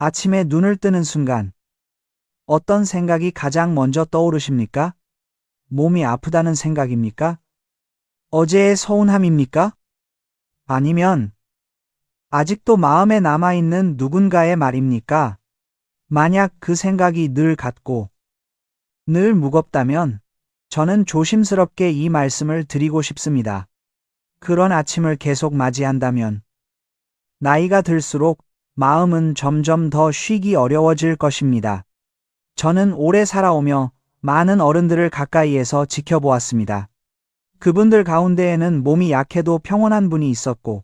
아침에 눈을 뜨는 순간 어떤 생각이 가장 먼저 떠오르십니까? 몸이 아프다는 생각입니까? 어제의 서운함입니까? 아니면 아직도 마음에 남아있는 누군가의 말입니까? 만약 그 생각이 늘 같고 늘 무겁다면 저는 조심스럽게 이 말씀을 드리고 싶습니다. 그런 아침을 계속 맞이한다면 나이가 들수록 마음은 점점 더 쉬기 어려워질 것입니다. 저는 오래 살아오며 많은 어른들을 가까이에서 지켜보았습니다. 그분들 가운데에는 몸이 약해도 평온한 분이 있었고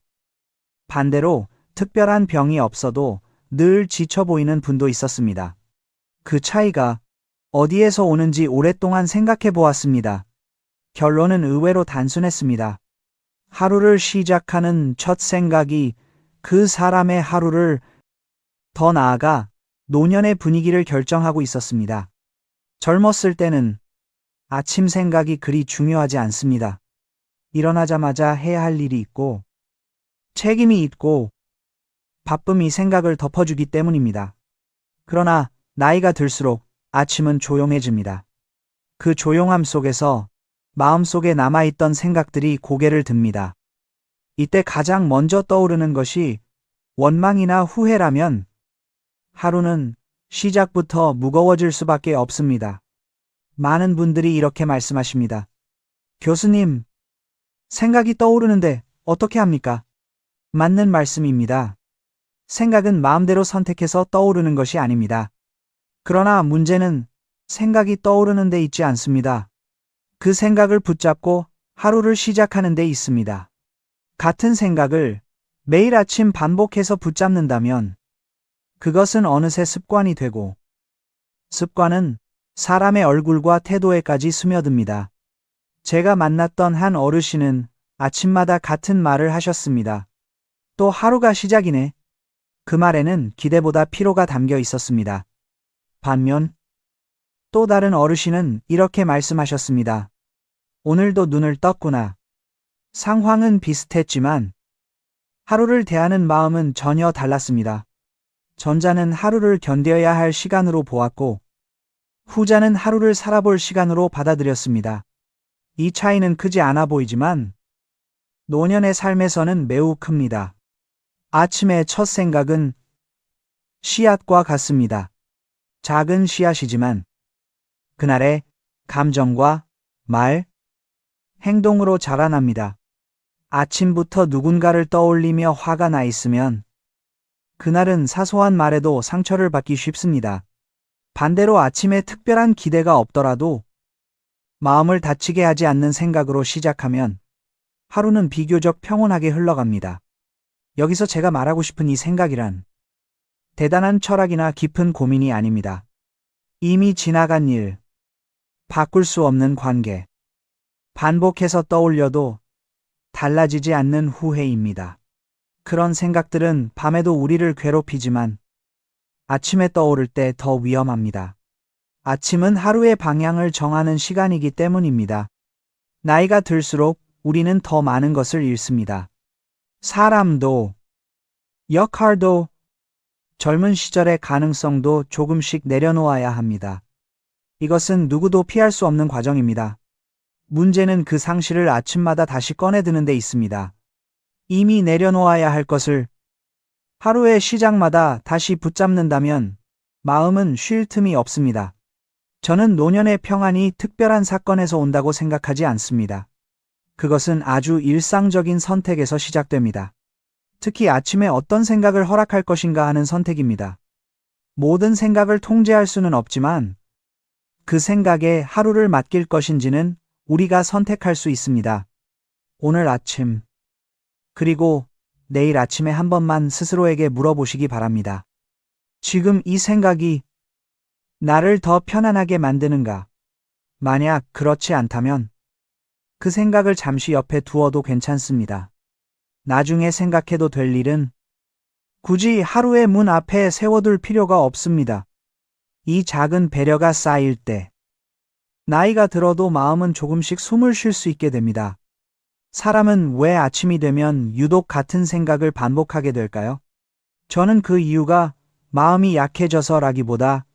반대로 특별한 병이 없어도 늘 지쳐 보이는 분도 있었습니다. 그 차이가 어디에서 오는지 오랫동안 생각해 보았습니다. 결론은 의외로 단순했습니다. 하루를 시작하는 첫 생각이 그 사람의 하루를, 더 나아가 노년의 분위기를 결정하고 있었습니다. 젊었을 때는 아침 생각이 그리 중요하지 않습니다. 일어나자마자 해야 할 일이 있고 책임이 있고 바쁨이 생각을 덮어주기 때문입니다. 그러나 나이가 들수록 아침은 조용해집니다. 그 조용함 속에서 마음속에 남아있던 생각들이 고개를 듭니다. 이때 가장 먼저 떠오르는 것이 원망이나 후회라면 하루는 시작부터 무거워질 수밖에 없습니다. 많은 분들이 이렇게 말씀하십니다. 교수님, 생각이 떠오르는데 어떻게 합니까? 맞는 말씀입니다. 생각은 마음대로 선택해서 떠오르는 것이 아닙니다. 그러나 문제는 생각이 떠오르는 데 있지 않습니다. 그 생각을 붙잡고 하루를 시작하는 데 있습니다. 같은 생각을 매일 아침 반복해서 붙잡는다면 그것은 어느새 습관이 되고 습관은 사람의 얼굴과 태도에까지 스며듭니다. 제가 만났던 한 어르신은 아침마다 같은 말을 하셨습니다. 또 하루가 시작이네. 그 말에는 기대보다 피로가 담겨 있었습니다. 반면 또 다른 어르신은 이렇게 말씀하셨습니다. 오늘도 눈을 떴구나. 상황은 비슷했지만 하루를 대하는 마음은 전혀 달랐습니다. 전자는 하루를 견뎌야 할 시간으로 보았고 후자는 하루를 살아볼 시간으로 받아들였습니다. 이 차이는 크지 않아 보이지만 노년의 삶에서는 매우 큽니다. 아침의 첫 생각은 씨앗과 같습니다. 작은 씨앗이지만 그날의 감정과 말, 행동으로 자라납니다. 아침부터 누군가를 떠올리며 화가 나 있으면 그날은 사소한 말에도 상처를 받기 쉽습니다. 반대로 아침에 특별한 기대가 없더라도 마음을 다치게 하지 않는 생각으로 시작하면 하루는 비교적 평온하게 흘러갑니다. 여기서 제가 말하고 싶은 이 생각이란 대단한 철학이나 깊은 고민이 아닙니다. 이미 지나간 일, 바꿀 수 없는 관계, 반복해서 떠올려도 달라지지 않는 후회입니다. 그런 생각들은 밤에도 우리를 괴롭히지만 아침에 떠오를 때 더 위험합니다. 아침은 하루의 방향을 정하는 시간이기 때문입니다. 나이가 들수록 우리는 더 많은 것을 잃습니다. 사람도, 역할도, 젊은 시절의 가능성도 조금씩 내려놓아야 합니다. 이것은 누구도 피할 수 없는 과정입니다. 문제는 그 상실을 아침마다 다시 꺼내드는 데 있습니다. 이미 내려놓아야 할 것을 하루의 시작마다 다시 붙잡는다면 마음은 쉴 틈이 없습니다. 저는 노년의 평안이 특별한 사건에서 온다고 생각하지 않습니다. 그것은 아주 일상적인 선택에서 시작됩니다. 특히 아침에 어떤 생각을 허락할 것인가 하는 선택입니다. 모든 생각을 통제할 수는 없지만 그 생각에 하루를 맡길 것인지는 우리가 선택할 수 있습니다. 오늘 아침, 그리고 내일 아침에 한 번만 스스로에게 물어보시기 바랍니다. 지금 이 생각이 나를 더 편안하게 만드는가? 만약 그렇지 않다면 그 생각을 잠시 옆에 두어도 괜찮습니다. 나중에 생각해도 될 일은 굳이 하루의 문 앞에 세워둘 필요가 없습니다. 이 작은 배려가 쌓일 때 나이가 들어도 마음은 조금씩 숨을 쉴 수 있게 됩니다. 사람은 왜 아침이 되면 유독 같은 생각을 반복하게 될까요? 저는 그 이유가 마음이 약해져서라기보다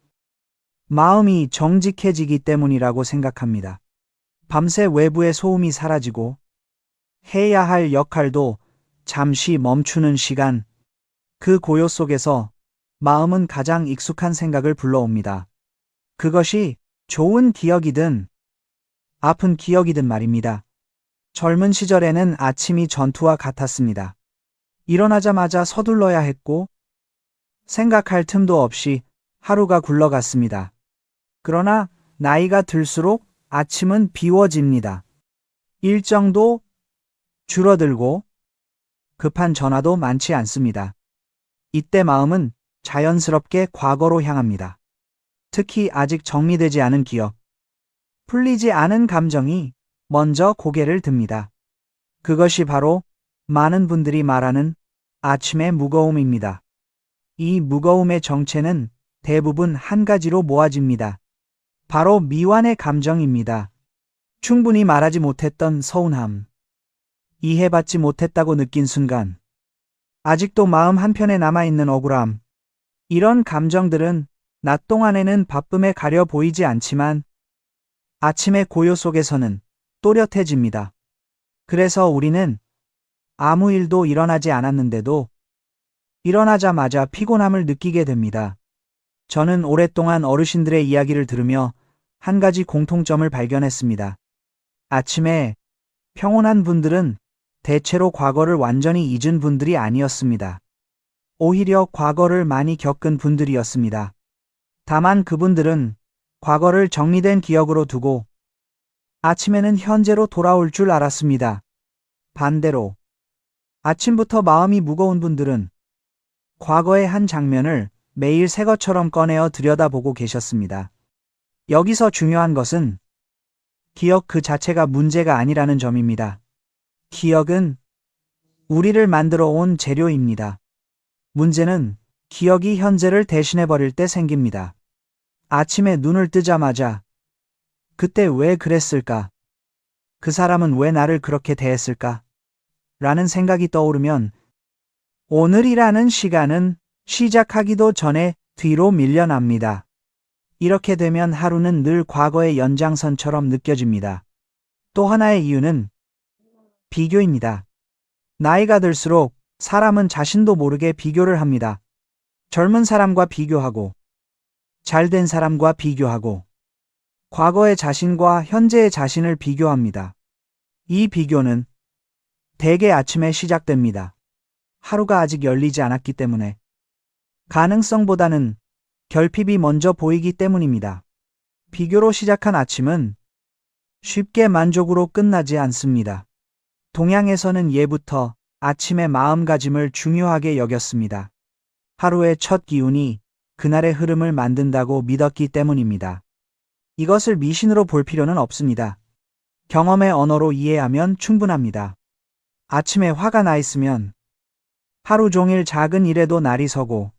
마음이 정직해지기 때문이라고 생각합니다. 밤새 외부의 소음이 사라지고 해야 할 역할도 잠시 멈추는 시간, 그 고요 속에서 마음은 가장 익숙한 생각을 불러옵니다. 그것이 좋은 기억이든 아픈 기억이든 말입니다. 젊은 시절에는 아침이 전투와 같았습니다. 일어나자마자 서둘러야 했고 생각할 틈도 없이 하루가 굴러갔습니다. 그러나 나이가 들수록 아침은 비워집니다. 일정도 줄어들고 급한 전화도 많지 않습니다. 이때 마음은 자연스럽게 과거로 향합니다. 특히 아직 정리되지 않은 기억, 풀리지 않은 감정이 먼저 고개를 듭니다. 그것이 바로 많은 분들이 말하는 아침의 무거움입니다. 이 무거움의 정체는 대부분 한 가지로 모아집니다. 바로 미완의 감정입니다. 충분히 말하지 못했던 서운함, 이해받지 못했다고 느낀 순간, 아직도 마음 한편에 남아있는 억울함, 이런 감정들은 낮 동안에는 바쁨에 가려 보이지 않지만 아침의 고요 속에서는 또렷해집니다. 그래서 우리는 아무 일도 일어나지 않았는데도 일어나자마자 피곤함을 느끼게 됩니다. 저는 오랫동안 어르신들의 이야기를 들으며 한 가지 공통점을 발견했습니다. 아침에 평온한 분들은 대체로 과거를 완전히 잊은 분들이 아니었습니다. 오히려 과거를 많이 겪은 분들이었습니다. 다만 그분들은 과거를 정리된 기억으로 두고 아침에는 현재로 돌아올 줄 알았습니다. 반대로 아침부터 마음이 무거운 분들은 과거의 한 장면을 매일 새 것처럼 꺼내어 들여다보고 계셨습니다. 여기서 중요한 것은 기억 그 자체가 문제가 아니라는 점입니다. 기억은 우리를 만들어 온 재료입니다. 문제는 기억이 현재를 대신해버릴 때 생깁니다. 아침에 눈을 뜨자마자 그때 왜 그랬을까? 그 사람은 왜 나를 그렇게 대했을까? 라는 생각이 떠오르면 오늘이라는 시간은 시작하기도 전에 뒤로 밀려납니다. 이렇게 되면 하루는 늘 과거의 연장선처럼 느껴집니다. 또 하나의 이유는 비교입니다. 나이가 들수록 사람은 자신도 모르게 비교를 합니다. 젊은 사람과 비교하고, 잘된 사람과 비교하고, 과거의 자신과 현재의 자신을 비교합니다. 이 비교는 대개 아침에 시작됩니다. 하루가 아직 열리지 않았기 때문에. 가능성보다는 결핍이 먼저 보이기 때문입니다. 비교로 시작한 아침은 쉽게 만족으로 끝나지 않습니다. 동양에서는 예부터 아침의 마음가짐을 중요하게 여겼습니다. 하루의 첫 기운이 그날의 흐름을 만든다고 믿었기 때문입니다. 이것을 미신으로 볼 필요는 없습니다. 경험의 언어로 이해하면 충분합니다. 아침에 화가 나 있으면 하루 종일 작은 일에도 날이 서고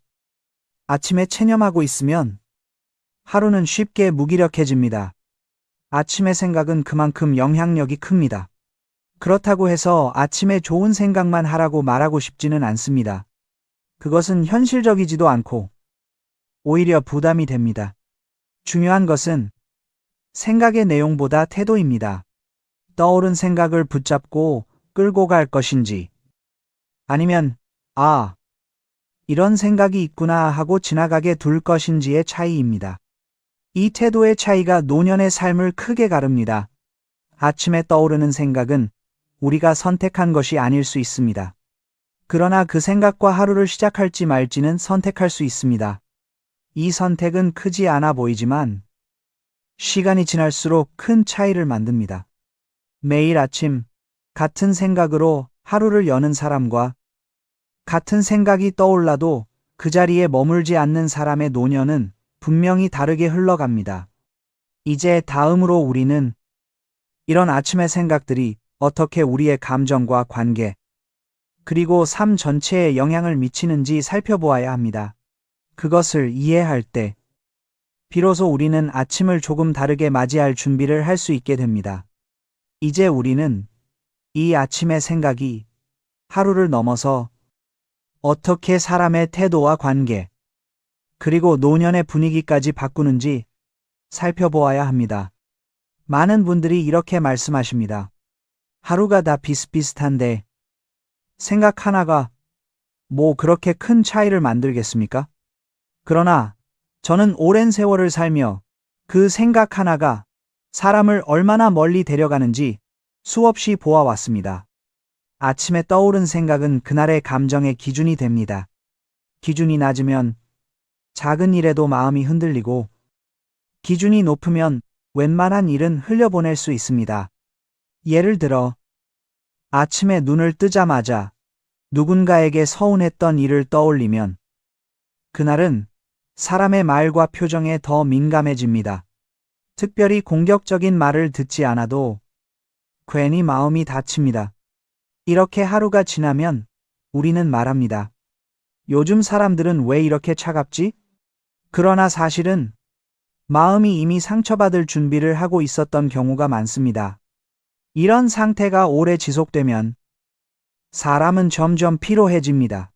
아침에 체념하고 있으면 하루는 쉽게 무기력해집니다. 아침의 생각은 그만큼 영향력이 큽니다. 그렇다고 해서 아침에 좋은 생각만 하라고 말하고 싶지는 않습니다. 그것은 현실적이지도 않고 오히려 부담이 됩니다. 중요한 것은 생각의 내용보다 태도입니다. 떠오른 생각을 붙잡고 끌고 갈 것인지 아니면 이런 생각이 있구나 하고 지나가게 둘 것인지의 차이입니다. 이 태도의 차이가 노년의 삶을 크게 가릅니다. 아침에 떠오르는 생각은 우리가 선택한 것이 아닐 수 있습니다. 그러나 그 생각과 하루를 시작할지 말지는 선택할 수 있습니다. 이 선택은 크지 않아 보이지만 시간이 지날수록 큰 차이를 만듭니다. 매일 아침 같은 생각으로 하루를 여는 사람과 같은 생각이 떠올라도 그 자리에 머물지 않는 사람의 노년은 분명히 다르게 흘러갑니다. 이제 다음으로 우리는 이런 아침의 생각들이 어떻게 우리의 감정과 관계, 그리고 삶 전체에 영향을 미치는지 살펴보아야 합니다. 그것을 이해할 때, 비로소 우리는 아침을 조금 다르게 맞이할 준비를 할 수 있게 됩니다. 이제 우리는 이 아침의 생각이 하루를 넘어서 어떻게 사람의 태도와 관계, 그리고 노년의 분위기까지 바꾸는지 살펴보아야 합니다. 많은 분들이 이렇게 말씀하십니다. 하루가 다 비슷비슷한데 생각 하나가 뭐 그렇게 큰 차이를 만들겠습니까? 그러나 저는 오랜 세월을 살며 그 생각 하나가 사람을 얼마나 멀리 데려가는지 수없이 보아왔습니다. 아침에 떠오른 생각은 그날의 감정의 기준이 됩니다. 기준이 낮으면 작은 일에도 마음이 흔들리고 기준이 높으면 웬만한 일은 흘려보낼 수 있습니다. 예를 들어 아침에 눈을 뜨자마자 누군가에게 서운했던 일을 떠올리면 그날은 사람의 말과 표정에 더 민감해집니다. 특별히 공격적인 말을 듣지 않아도 괜히 마음이 다칩니다. 이렇게 하루가 지나면 우리는 말합니다. 요즘 사람들은 왜 이렇게 차갑지? 그러나 사실은 마음이 이미 상처받을 준비를 하고 있었던 경우가 많습니다. 이런 상태가 오래 지속되면 사람은 점점 피로해집니다.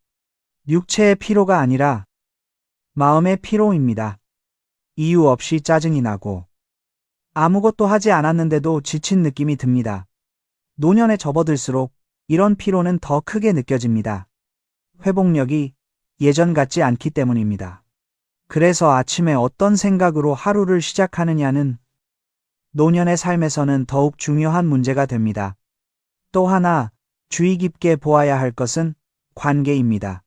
육체의 피로가 아니라 마음의 피로입니다. 이유 없이 짜증이 나고 아무것도 하지 않았는데도 지친 느낌이 듭니다. 노년에 접어들수록 이런 피로는 더 크게 느껴집니다. 회복력이 예전 같지 않기 때문입니다. 그래서 아침에 어떤 생각으로 하루를 시작하느냐는 노년의 삶에서는 더욱 중요한 문제가 됩니다. 또 하나 주의 깊게 보아야 할 것은 관계입니다.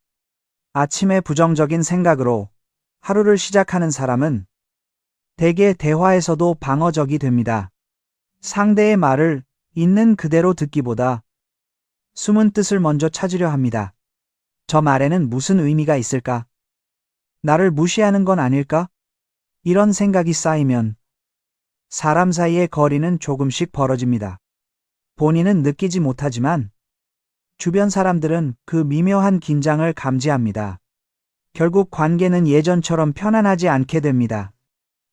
아침에 부정적인 생각으로 하루를 시작하는 사람은 대개 대화에서도 방어적이 됩니다. 상대의 말을 있는 그대로 듣기보다 숨은 뜻을 먼저 찾으려 합니다. 저 말에는 무슨 의미가 있을까? 나를 무시하는 건 아닐까? 이런 생각이 쌓이면 사람 사이의 거리는 조금씩 벌어집니다. 본인은 느끼지 못하지만 주변 사람들은 그 미묘한 긴장을 감지합니다. 결국 관계는 예전처럼 편안하지 않게 됩니다.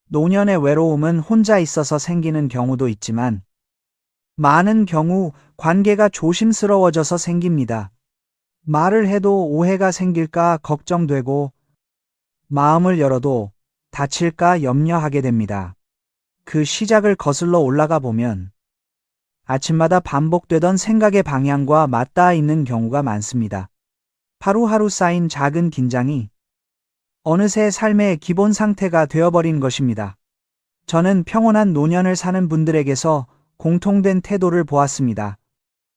노년의 외로움은 혼자 있어서 생기는 경우도 있지만 많은 경우 관계가 조심스러워져서 생깁니다. 말을 해도 오해가 생길까 걱정되고 마음을 열어도 다칠까 염려하게 됩니다. 그 시작을 거슬러 올라가 보면 아침마다 반복되던 생각의 방향과 맞닿아 있는 경우가 많습니다. 하루하루 쌓인 작은 긴장이 어느새 삶의 기본 상태가 되어버린 것입니다. 저는 평온한 노년을 사는 분들에게서 공통된 태도를 보았습니다.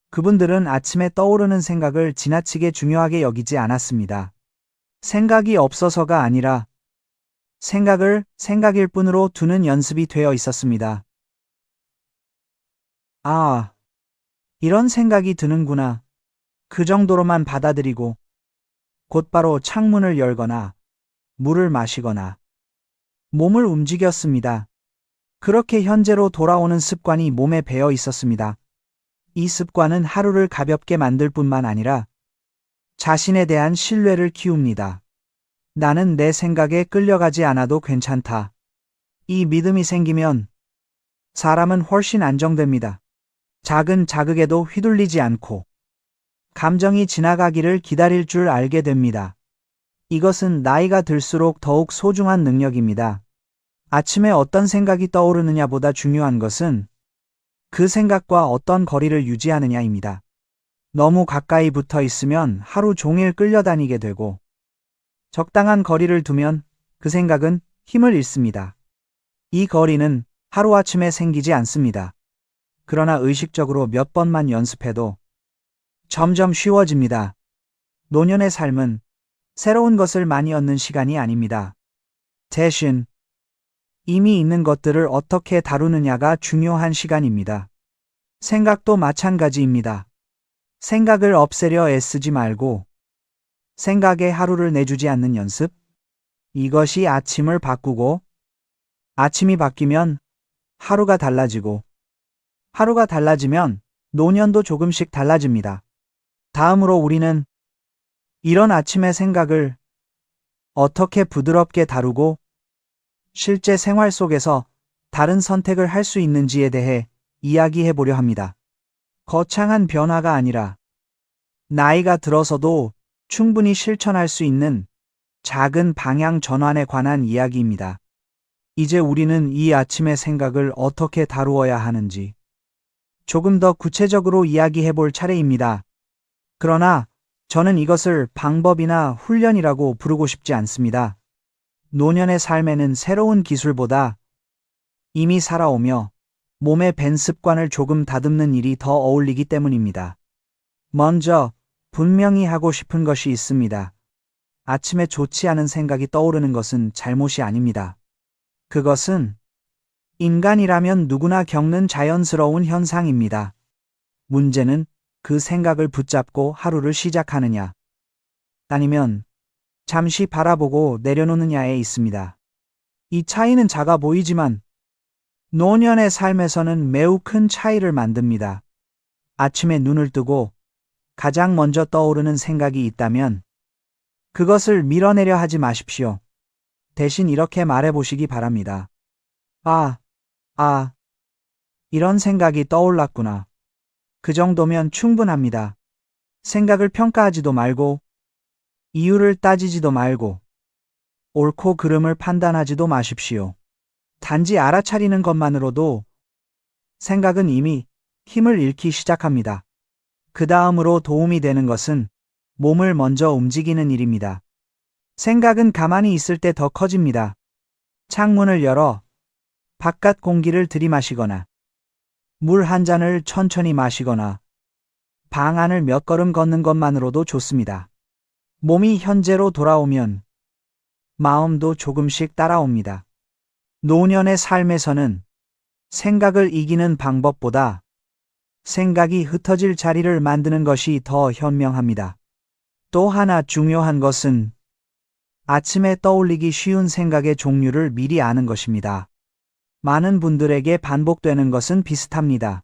그분들은 아침에 떠오르는 생각을 지나치게 중요하게 여기지 않았습니다. 생각이 없어서가 아니라 생각을 생각일 뿐으로 두는 연습이 되어 있었습니다. 아, 이런 생각이 드는구나. 그 정도로만 받아들이고 곧바로 창문을 열거나 물을 마시거나 몸을 움직였습니다. 그렇게 현재로 돌아오는 습관이 몸에 배어 있었습니다. 이 습관은 하루를 가볍게 만들 뿐만 아니라 자신에 대한 신뢰를 키웁니다. 나는 내 생각에 끌려가지 않아도 괜찮다. 이 믿음이 생기면 사람은 훨씬 안정됩니다. 작은 자극에도 휘둘리지 않고 감정이 지나가기를 기다릴 줄 알게 됩니다. 이것은 나이가 들수록 더욱 소중한 능력입니다. 아침에 어떤 생각이 떠오르느냐보다 중요한 것은 그 생각과 어떤 거리를 유지하느냐입니다. 너무 가까이 붙어 있으면 하루 종일 끌려다니게 되고 적당한 거리를 두면 그 생각은 힘을 잃습니다. 이 거리는 하루아침에 생기지 않습니다. 그러나 의식적으로 몇 번만 연습해도 점점 쉬워집니다. 노년의 삶은 새로운 것을 많이 얻는 시간이 아닙니다. 대신 이미 있는 것들을 어떻게 다루느냐가 중요한 시간입니다. 생각도 마찬가지입니다. 생각을 없애려 애쓰지 말고 생각에 하루를 내주지 않는 연습? 이것이 아침을 바꾸고 아침이 바뀌면 하루가 달라지고 하루가 달라지면 노년도 조금씩 달라집니다. 다음으로 우리는 이런 아침의 생각을 어떻게 부드럽게 다루고 실제 생활 속에서 다른 선택을 할 수 있는지에 대해 이야기해 보려 합니다. 거창한 변화가 아니라 나이가 들어서도 충분히 실천할 수 있는 작은 방향 전환에 관한 이야기입니다. 이제 우리는 이 아침의 생각을 어떻게 다루어야 하는지 조금 더 구체적으로 이야기해 볼 차례입니다. 그러나 저는 이것을 방법이나 훈련이라고 부르고 싶지 않습니다. 노년의 삶에는 새로운 기술보다 이미 살아오며 몸에 밴 습관을 조금 다듬는 일이 더 어울리기 때문입니다. 먼저 분명히 하고 싶은 것이 있습니다. 아침에 좋지 않은 생각이 떠오르는 것은 잘못이 아닙니다. 그것은 인간이라면 누구나 겪는 자연스러운 현상입니다. 문제는 그 생각을 붙잡고 하루를 시작하느냐, 아니면 잠시 바라보고 내려놓느냐에 있습니다. 이 차이는 작아 보이지만 노년의 삶에서는 매우 큰 차이를 만듭니다. 아침에 눈을 뜨고 가장 먼저 떠오르는 생각이 있다면 그것을 밀어내려 하지 마십시오. 대신 이렇게 말해보시기 바랍니다. 이런 생각이 떠올랐구나. 그 정도면 충분합니다. 생각을 평가하지도 말고, 이유를 따지지도 말고, 옳고 그름을 판단하지도 마십시오. 단지 알아차리는 것만으로도 생각은 이미 힘을 잃기 시작합니다. 그 다음으로 도움이 되는 것은 몸을 먼저 움직이는 일입니다. 생각은 가만히 있을 때 더 커집니다. 창문을 열어 바깥 공기를 들이마시거나, 물 한 잔을 천천히 마시거나, 방 안을 몇 걸음 걷는 것만으로도 좋습니다. 몸이 현재로 돌아오면 마음도 조금씩 따라옵니다. 노년의 삶에서는 생각을 이기는 방법보다 생각이 흩어질 자리를 만드는 것이 더 현명합니다. 또 하나 중요한 것은 아침에 떠올리기 쉬운 생각의 종류를 미리 아는 것입니다. 많은 분들에게 반복되는 것은 비슷합니다.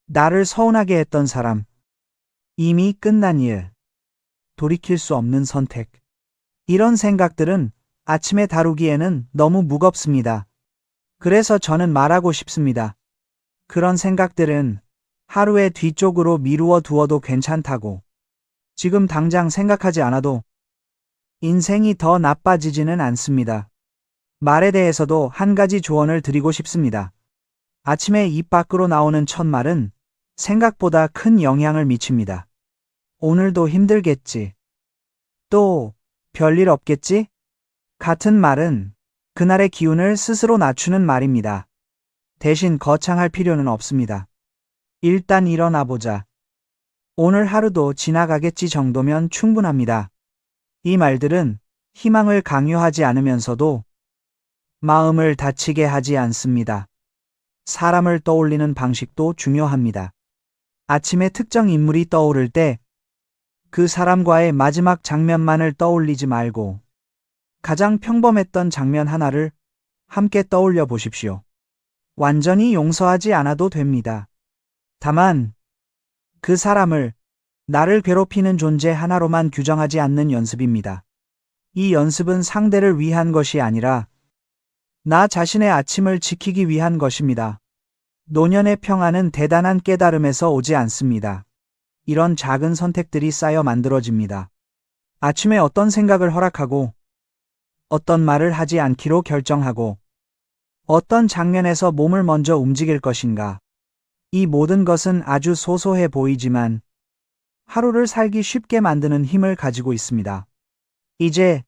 나를 서운하게 했던 사람, 이미 끝난 일, 돌이킬 수 없는 선택. 이런 생각들은 아침에 다루기에는 너무 무겁습니다. 그래서 저는 말하고 싶습니다. 그런 생각들은 하루의 뒤쪽으로 미루어 두어도 괜찮다고. 지금 당장 생각하지 않아도 인생이 더 나빠지지는 않습니다. 말에 대해서도 한 가지 조언을 드리고 싶습니다. 아침에 입 밖으로 나오는 첫 말은 생각보다 큰 영향을 미칩니다. 오늘도 힘들겠지. 또 별일 없겠지? 같은 말은 그날의 기운을 스스로 낮추는 말입니다. 대신 거창할 필요는 없습니다. 일단 일어나 보자. 오늘 하루도 지나가겠지 정도면 충분합니다. 이 말들은 희망을 강요하지 않으면서도 마음을 다치게 하지 않습니다. 사람을 떠올리는 방식도 중요합니다. 아침에 특정 인물이 떠오를 때 그 사람과의 마지막 장면만을 떠올리지 말고 가장 평범했던 장면 하나를 함께 떠올려 보십시오. 완전히 용서하지 않아도 됩니다. 다만 그 사람을 나를 괴롭히는 존재 하나로만 규정하지 않는 연습입니다. 이 연습은 상대를 위한 것이 아니라 나 자신의 아침을 지키기 위한 것입니다. 노년의 평안은 대단한 깨달음에서 오지 않습니다. 이런 작은 선택들이 쌓여 만들어집니다. 아침에 어떤 생각을 허락하고, 어떤 말을 하지 않기로 결정하고, 어떤 장면에서 몸을 먼저 움직일 것인가. 이 모든 것은 아주 소소해 보이지만 하루를 살기 쉽게 만드는 힘을 가지고 있습니다. 이제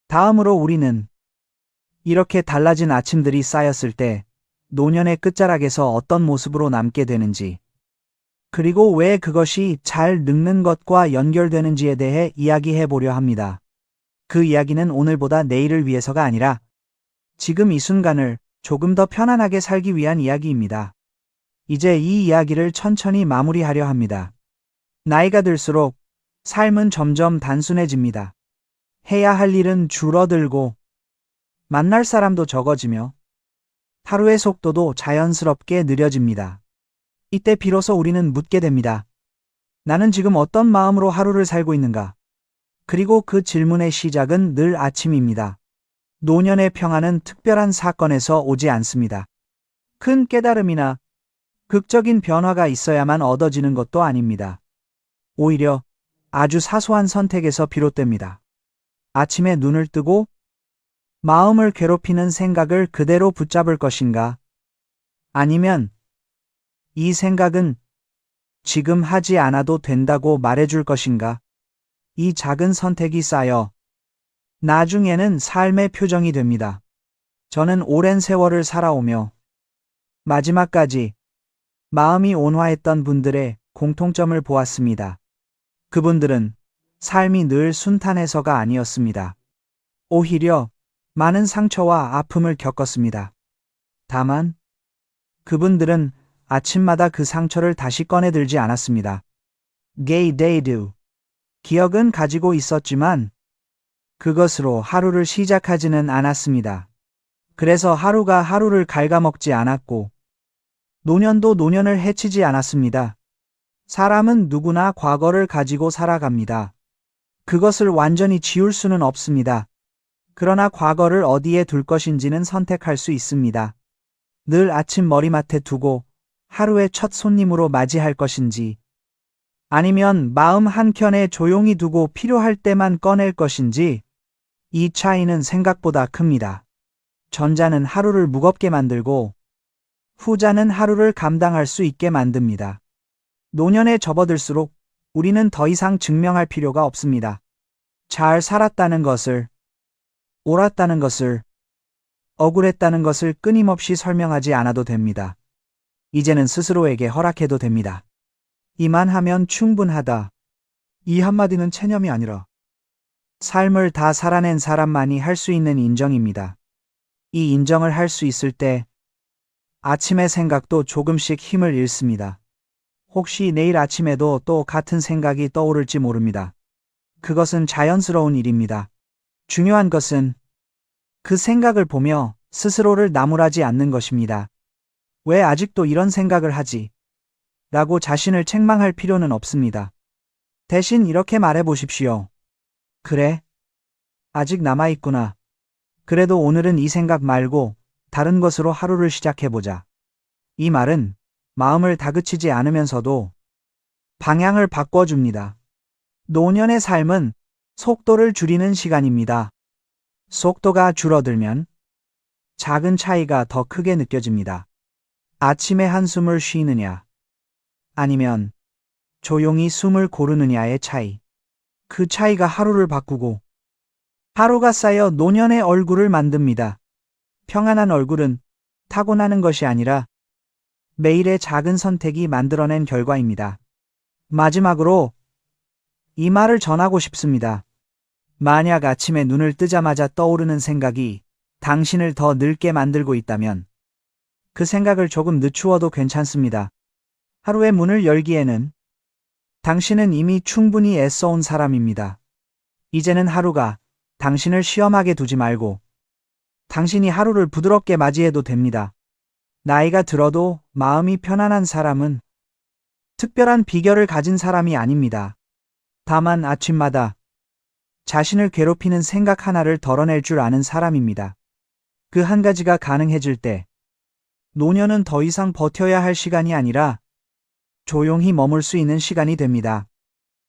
다음으로 우리는 이렇게 달라진 아침들이 쌓였을 때 노년의 끝자락에서 어떤 모습으로 남게 되는지, 그리고 왜 그것이 잘 늙는 것과 연결되는지에 대해 이야기해 보려 합니다. 그 이야기는 오늘보다 내일을 위해서가 아니라 지금 이 순간을 조금 더 편안하게 살기 위한 이야기입니다. 이제 이 이야기를 천천히 마무리하려 합니다. 나이가 들수록 삶은 점점 단순해집니다. 해야 할 일은 줄어들고 만날 사람도 적어지며 하루의 속도도 자연스럽게 느려집니다. 이때 비로소 우리는 묻게 됩니다. 나는 지금 어떤 마음으로 하루를 살고 있는가? 그리고 그 질문의 시작은 늘 아침입니다. 노년의 평안은 특별한 사건에서 오지 않습니다. 큰 깨달음이나 극적인 변화가 있어야만 얻어지는 것도 아닙니다. 오히려 아주 사소한 선택에서 비롯됩니다. 아침에 눈을 뜨고 마음을 괴롭히는 생각을 그대로 붙잡을 것인가? 아니면 이 생각은 지금 하지 않아도 된다고 말해줄 것인가? 이 작은 선택이 쌓여 나중에는 삶의 표정이 됩니다. 저는 오랜 세월을 살아오며 마지막까지 마음이 온화했던 분들의 공통점을 보았습니다. 그분들은 삶이 늘 순탄해서가 아니었습니다. 오히려 많은 상처와 아픔을 겪었습니다. 다만 그분들은 아침마다 그 상처를 다시 꺼내들지 않았습니다. They do. 기억은 가지고 있었지만 그것으로 하루를 시작하지는 않았습니다. 그래서 하루가 하루를 갉아먹지 않았고 노년도 노년을 해치지 않았습니다. 사람은 누구나 과거를 가지고 살아갑니다. 그것을 완전히 지울 수는 없습니다. 그러나 과거를 어디에 둘 것인지는 선택할 수 있습니다. 늘 아침 머리맡에 두고 하루의 첫 손님으로 맞이할 것인지, 아니면 마음 한켠에 조용히 두고 필요할 때만 꺼낼 것인지, 이 차이는 생각보다 큽니다. 전자는 하루를 무겁게 만들고 후자는 하루를 감당할 수 있게 만듭니다. 노년에 접어들수록 우리는 더 이상 증명할 필요가 없습니다. 잘 살았다는 것을, 옳았다는 것을, 억울했다는 것을 끊임없이 설명하지 않아도 됩니다. 이제는 스스로에게 허락해도 됩니다. 이만하면 충분하다. 이 한마디는 체념이 아니라 삶을 다 살아낸 사람만이 할 수 있는 인정입니다. 이 인정을 할 수 있을 때 아침의 생각도 조금씩 힘을 잃습니다. 혹시 내일 아침에도 또 같은 생각이 떠오를지 모릅니다. 그것은 자연스러운 일입니다. 중요한 것은 그 생각을 보며 스스로를 나무라지 않는 것입니다. 왜 아직도 이런 생각을 하지? 라고 자신을 책망할 필요는 없습니다. 대신 이렇게 말해 보십시오. 그래? 아직 남아있구나. 그래도 오늘은 이 생각 말고 다른 것으로 하루를 시작해보자. 이 말은 마음을 다그치지 않으면서도 방향을 바꿔줍니다. 노년의 삶은 속도를 줄이는 시간입니다. 속도가 줄어들면 작은 차이가 더 크게 느껴집니다. 아침에 한숨을 쉬느냐, 아니면 조용히 숨을 고르느냐의 차이. 그 차이가 하루를 바꾸고 하루가 쌓여 노년의 얼굴을 만듭니다. 평안한 얼굴은 타고나는 것이 아니라 매일의 작은 선택이 만들어낸 결과입니다. 마지막으로 이 말을 전하고 싶습니다. 만약 아침에 눈을 뜨자마자 떠오르는 생각이 당신을 더 늙게 만들고 있다면 그 생각을 조금 늦추어도 괜찮습니다. 하루의 문을 열기에는 당신은 이미 충분히 애써온 사람입니다. 이제는 하루가 당신을 시험하게 두지 말고 당신이 하루를 부드럽게 맞이해도 됩니다. 나이가 들어도 마음이 편안한 사람은 특별한 비결을 가진 사람이 아닙니다. 다만 아침마다 자신을 괴롭히는 생각 하나를 덜어낼 줄 아는 사람입니다. 그 한 가지가 가능해질 때 노년은 더 이상 버텨야 할 시간이 아니라 조용히 머물 수 있는 시간이 됩니다.